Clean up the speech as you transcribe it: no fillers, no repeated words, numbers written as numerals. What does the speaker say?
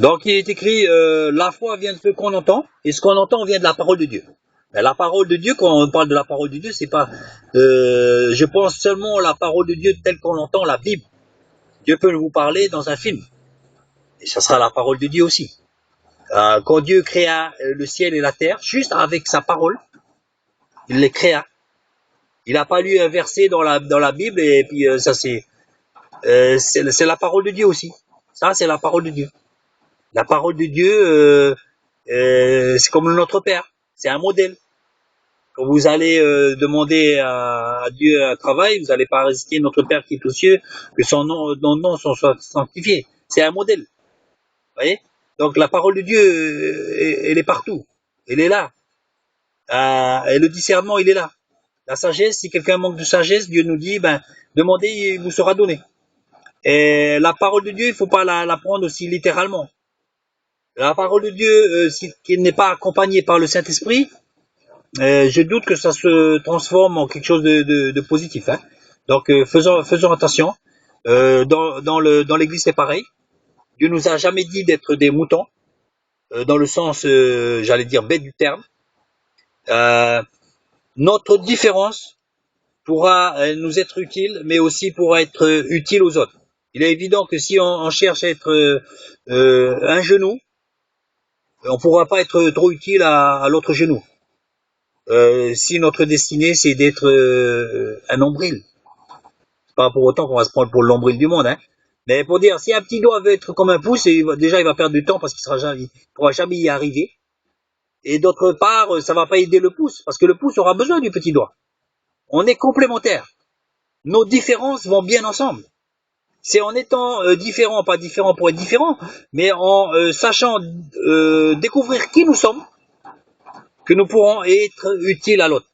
Donc il est écrit, la foi vient de ce qu'on entend, et ce qu'on entend vient de la parole de Dieu. Mais la parole de Dieu, quand on parle de la parole de Dieu, c'est pas, je pense seulement la parole de Dieu telle qu'on l'entend, la Bible. Dieu peut vous parler dans un film, et ça sera la parole de Dieu aussi. Quand Dieu créa le ciel et la terre, juste avec sa parole, il les créa. Il n'a pas lu un verset dans la Bible, et puis ça c'est la parole de Dieu aussi. Ça c'est la parole de Dieu. La parole de Dieu, c'est comme notre Père, c'est un modèle. Quand vous allez demander à Dieu un travail, vous n'allez pas réciter notre Père qui est aux cieux, que son nom soit sanctifié. C'est un modèle. Vous voyez? Donc la parole de Dieu, elle est partout. Elle est là. Et le discernement, il est là. La sagesse, si quelqu'un manque de sagesse, Dieu nous dit, ben, demandez, il vous sera donné. Et la parole de Dieu, il ne faut pas la prendre aussi littéralement. La parole de Dieu, si elle n'est pas accompagnée par le Saint-Esprit, je doute que ça se transforme en quelque chose de positif. Hein. Donc faisons attention. Dans l'Église, c'est pareil. Dieu nous a jamais dit d'être des moutons, dans le sens, j'allais dire, bête du terme. Notre différence pourra nous être utile, mais aussi pourra être utile aux autres. Il est évident que si on cherche à être un genou, on ne pourra pas être trop utile à l'autre genou. Si notre destinée, c'est d'être un nombril. C'est pas pour autant qu'on va se prendre pour le nombril du monde, hein. Mais pour dire, si un petit doigt veut être comme un pouce, déjà il va perdre du temps parce qu'il ne pourra jamais y arriver. Et d'autre part, ça va pas aider le pouce, parce que le pouce aura besoin du petit doigt. On est complémentaires. Nos différences vont bien ensemble. C'est en étant différent, pas différent pour être différent, mais en sachant découvrir qui nous sommes, que nous pourrons être utiles à l'autre.